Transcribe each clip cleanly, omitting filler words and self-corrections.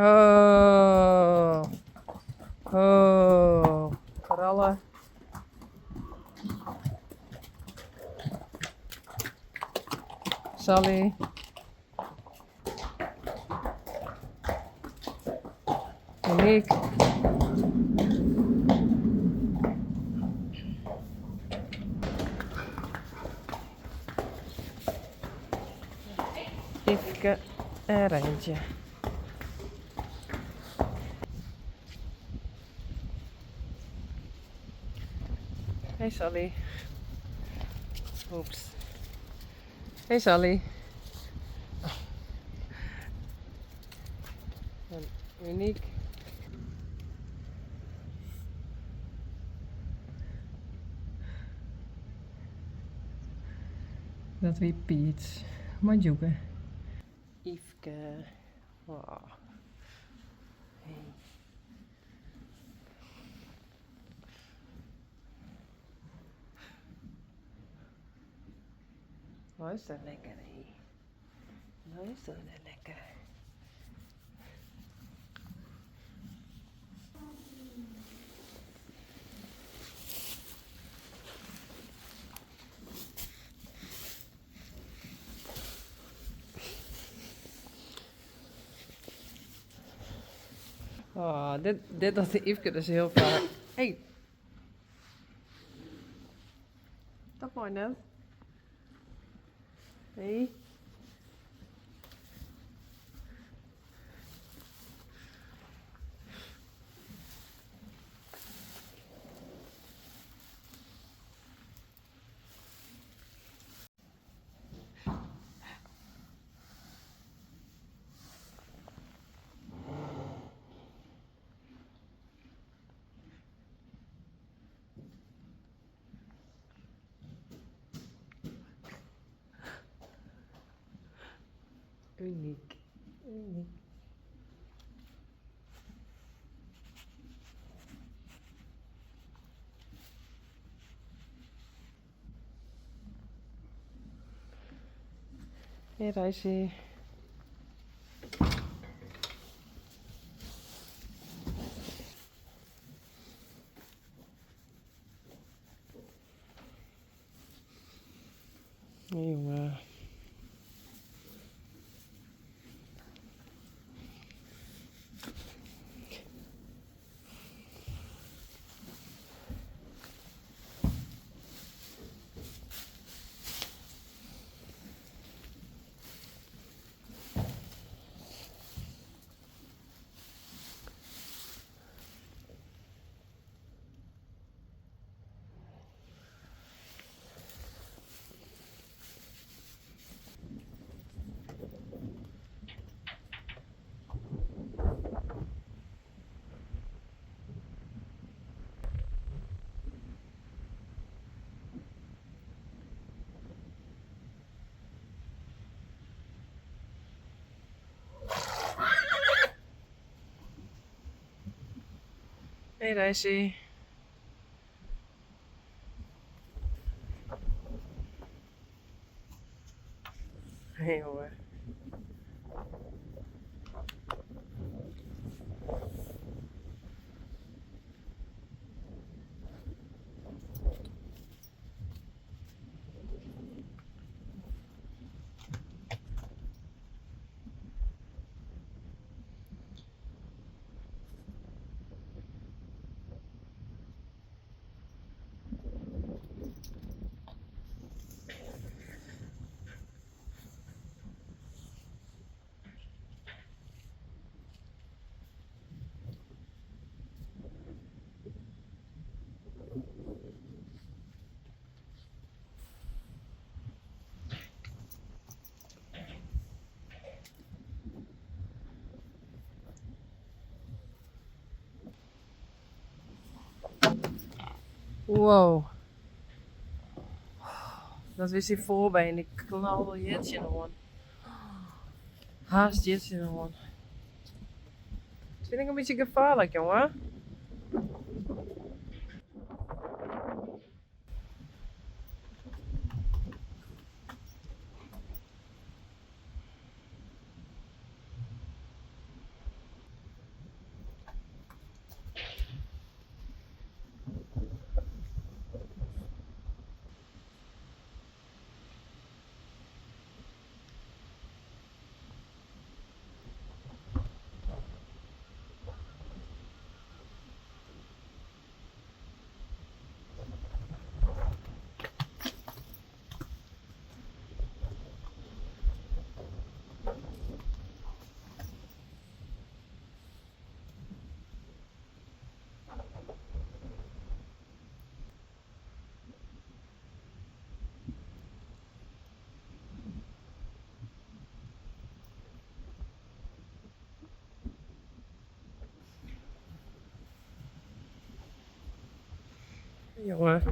Oh, oh, korallen. Sally. Uniek. Yveske en Rijntje. Hey Sally. Oeps. Hey Sally. En Uniek. Dat weer Piet. Maar joeken. Yveske. Oh. Hey. Luister lekker, hé. Luister lekker. Oh, dit had de Yveske dus heel vaak. Hey. Dat mooi net. Hey. Uniek. Uniek. Hey Reisje. Hey jongen. Hey Reisje. Hey jongen. Wow. Dat is die voorbeen. Die knalde Jitje gewoon. Haast Jitje gewoon. Dat vind ik een beetje gevaarlijk, jongen. Jongen.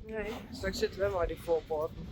Nee, straks zitten we maar die voorpoorten.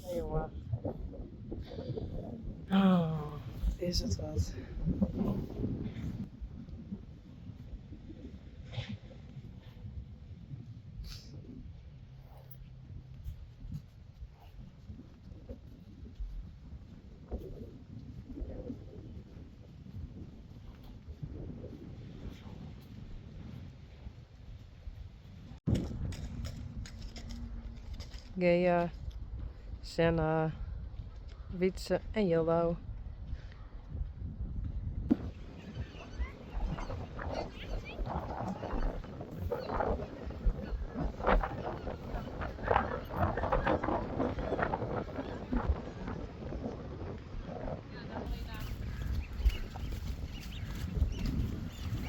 Nee, jongen. Oh, is het wat. Gaia, Senna, Wietse en Yellow.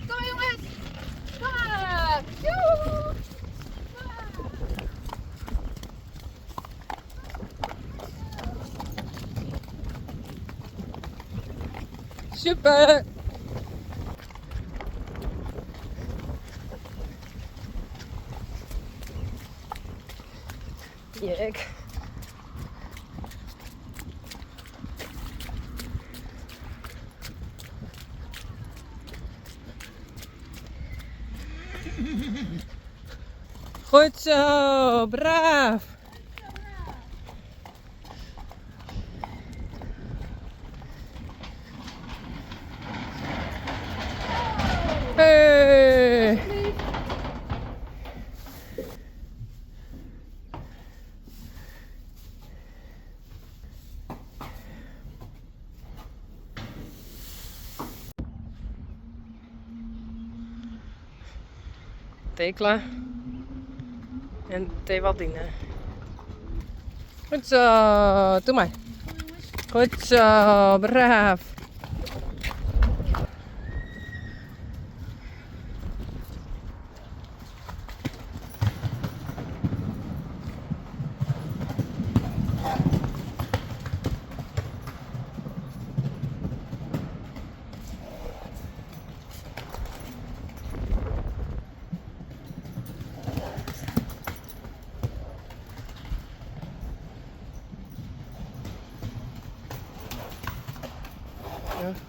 Kom jongens! Kom maar! Joehoe! Super! Jek. Goed zo, braaf. Hey. Tekla en Thewaldine. Goed zo, doe maar. Goed zo, braaf.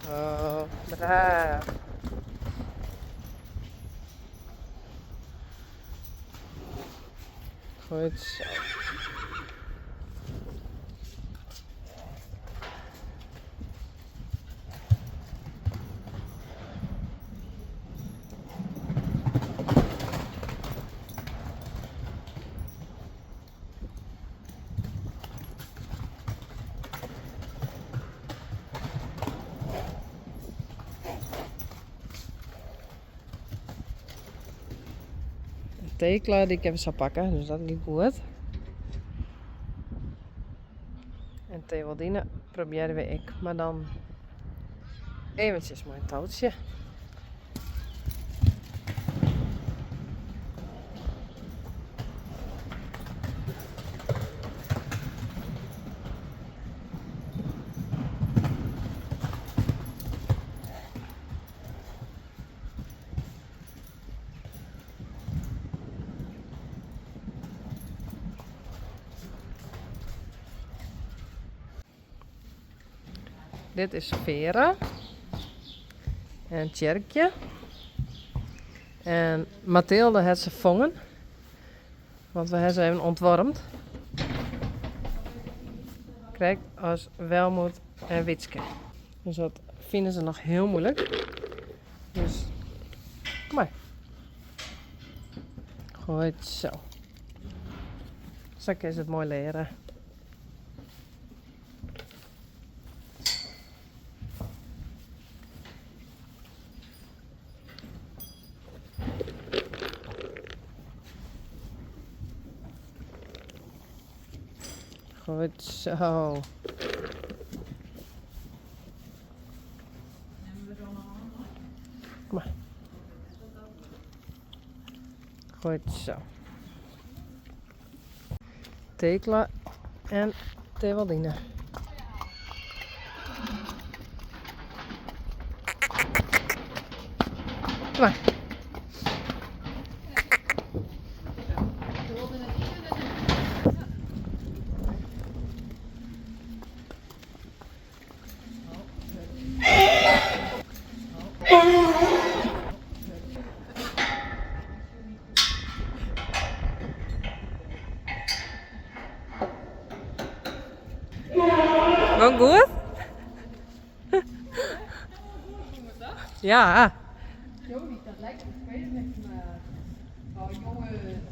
Oh, braaf. Goed zo. Tekla die ik even zou pakken, dus dat ging goed. En Thewaldine proberen we ik, maar dan eventjes mijn touwtje. Dit is Vera en Tjerkje en Mathilde heeft ze vangen, want we hebben ze even ontwormd. Kijk, als Welmoed en Witske. Dus dat vinden ze nog heel moeilijk. Dus kom maar. Goed zo. Zo is het mooi leren. Goed zo. Kom maar. Goed zo. Tekla en Thewaldine. Kom maar. Wel goed? Ja. Jody, dat lijkt een spelen met me. Oh, jongen.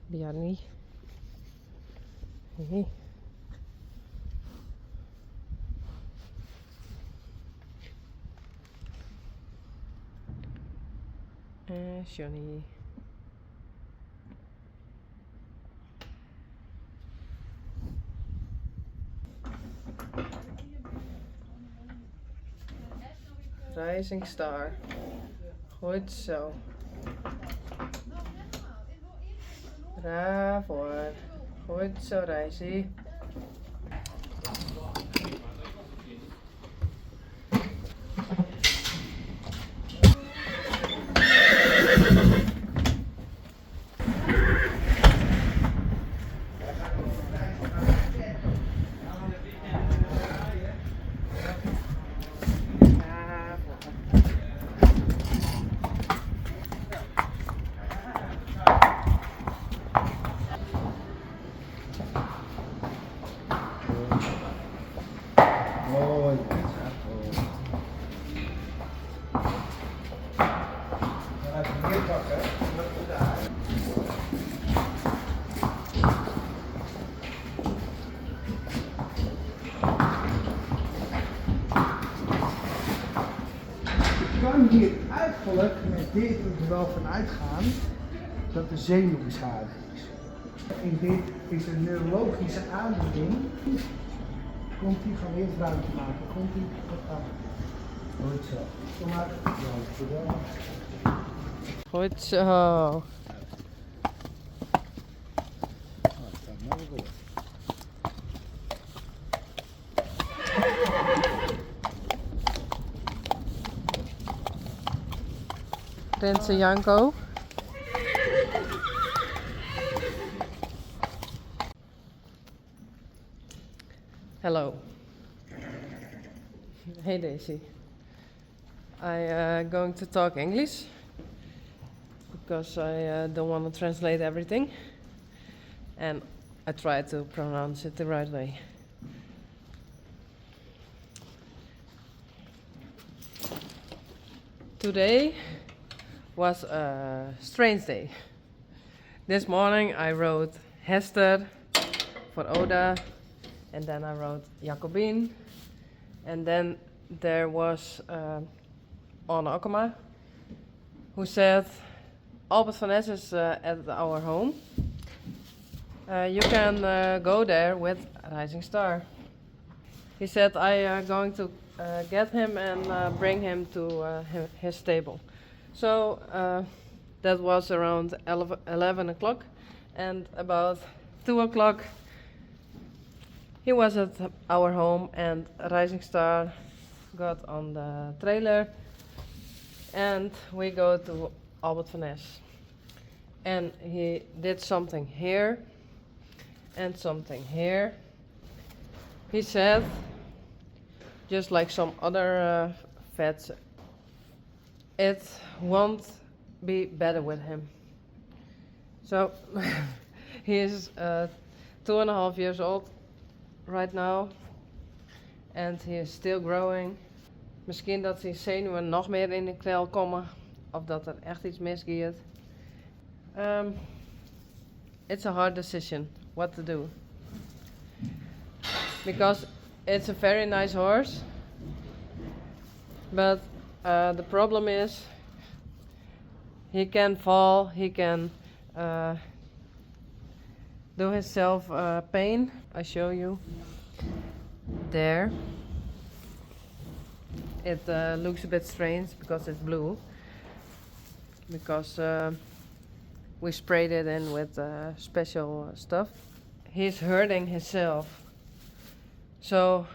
Bjarni. Hey. Johnny. Rising Star. Goed zo. Braaf hoor. Goed zo, Rijsie. kan hier eigenlijk met dit er wel van uitgaan dat de zenuw beschadigd is. In dit is een neurologische aandoening. Komt hij gaan eerst ruimte maken. Komt hij? Goed zo. Kom maar. Dankjewel. Goed zo. Dat gaat mooi door. Prinsen Janko. Hello. Hey Daisy. I going to talk English because I don't want to translate everything, and I try to pronounce it the right way. Today was a strange day. This morning I wrote Hester for Oda, and then I wrote Jacobine, and then there was Anne Akkema, who said, Albert van Ness is at our home. You can go there with Rising Star. He said, I going to get him and bring him to his stable. So that was around 11 o'clock, and about 2 o'clock he was at our home, and Rising Star got on the trailer, and we go to Albert van Ness. And he did something here and something here. He said, just like some other vets, it won't be better with him. So he is 2.5 years old right now, and he is still growing. Misschien dat die zenuwen nog meer in de knel komen, of dat er echt iets misgaat. It's a hard decision what to do, because it's a very nice horse, but the problem is he can fall, he can do himself pain. I show you there. It looks a bit strange because it's blue, because we sprayed it in with special stuff. He's hurting himself, so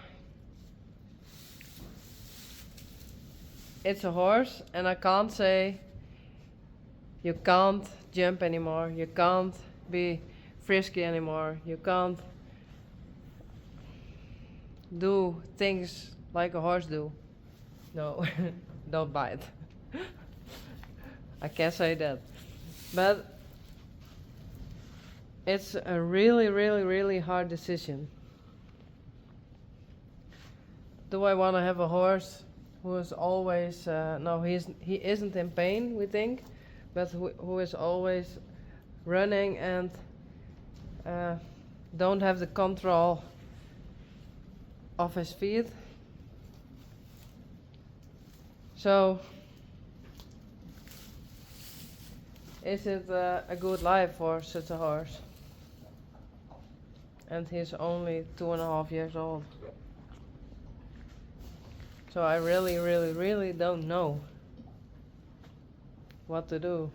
it's a horse, and I can't say you can't jump anymore, you can't be frisky anymore, you can't do things like a horse do. No, don't bite. I can't say that. But it's a really, really, really hard decision. Do I want to have a horse who is always, no, he isn't in pain, we think, but who is always running and don't have the control of his feet? So, is it a good life for such a horse? And he's only 2.5 years old. So I really, really, really don't know what to do.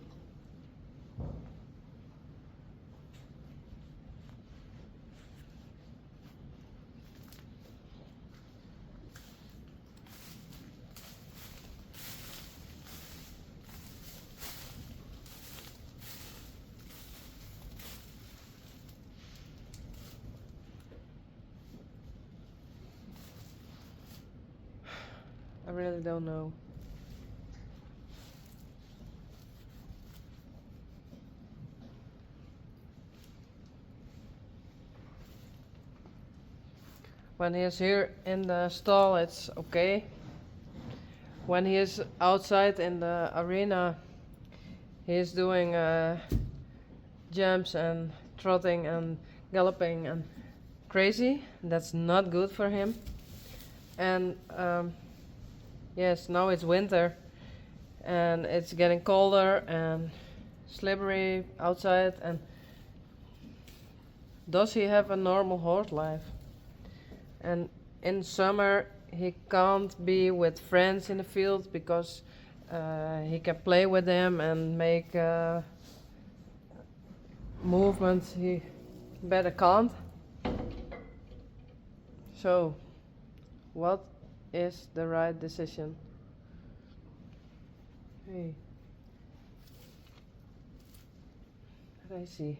I really don't know. When he is here in the stall, it's okay. When he is outside in the arena, he is doing jumps and trotting and galloping and crazy. That's not good for him. And yes, now it's winter, and it's getting colder and slippery outside. And does he have a normal horse life? And in summer he can't be with friends in the field because he can play with them and make movements he better can't. So what is the right decision? Hey, let me see.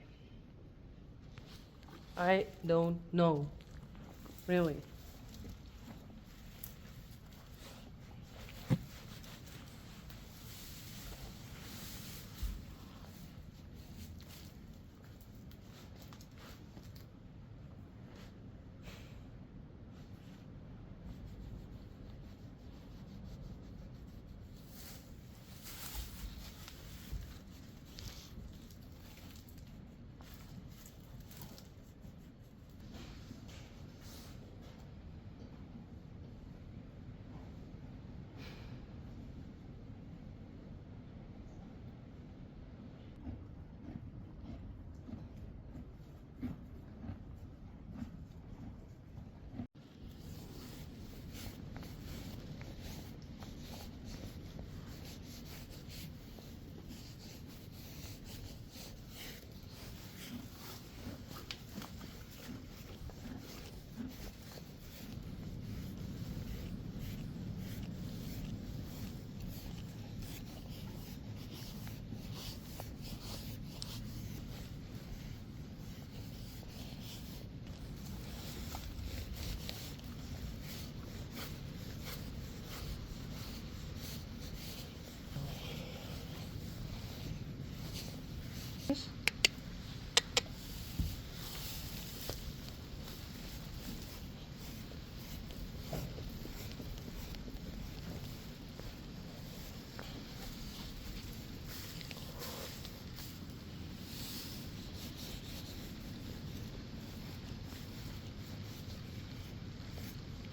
I don't know, really.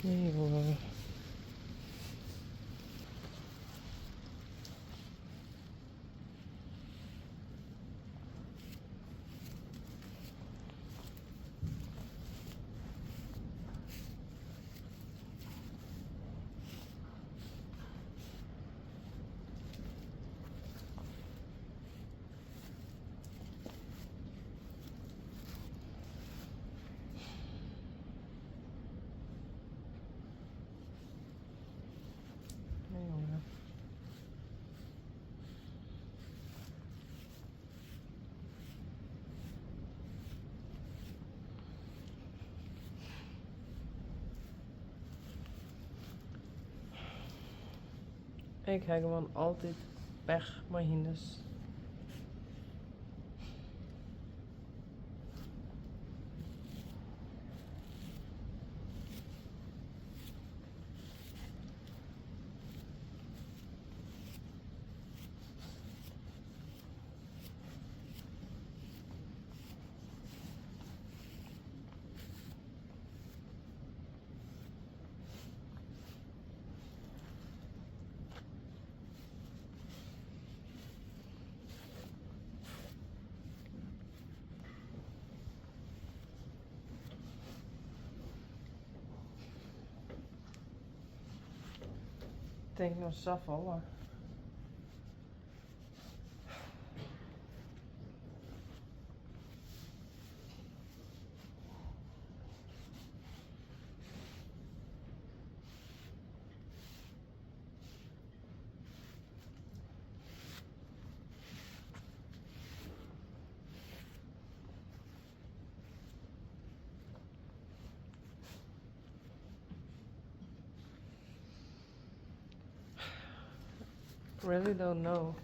Nee, jongen. Ik ga gewoon altijd weg, mijn hindes. Ik denk nog zoveel. Really don't know.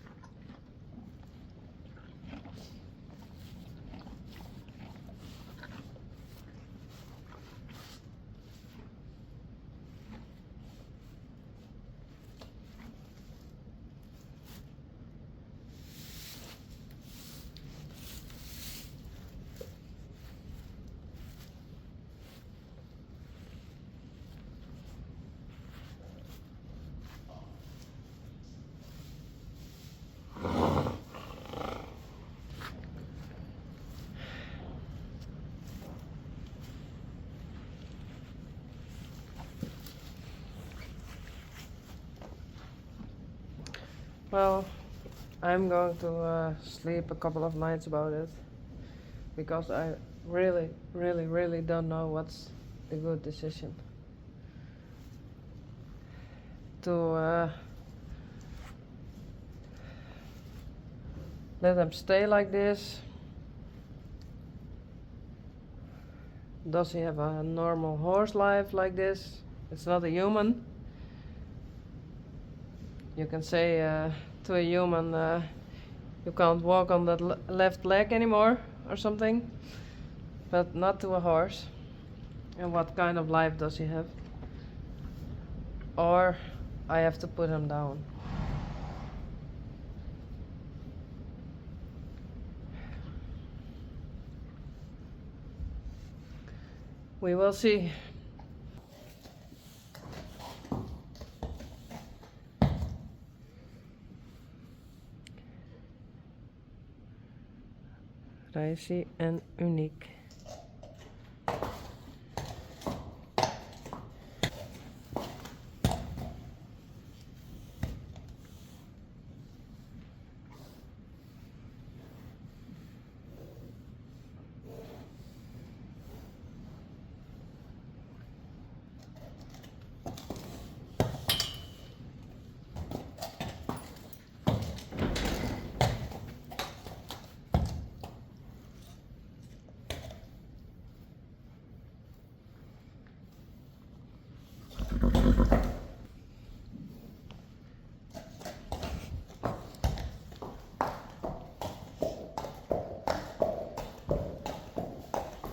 Well, I'm going to sleep a couple of nights about it because I really, really, really don't know what's the good decision. To let them stay like this. Does he have a normal horse life like this? It's not a human. You can say to a human, you can't walk on that left leg anymore or something, but not to a horse. And what kind of life does he have? Or I have to put him down. We will see. Reissie en Uniek.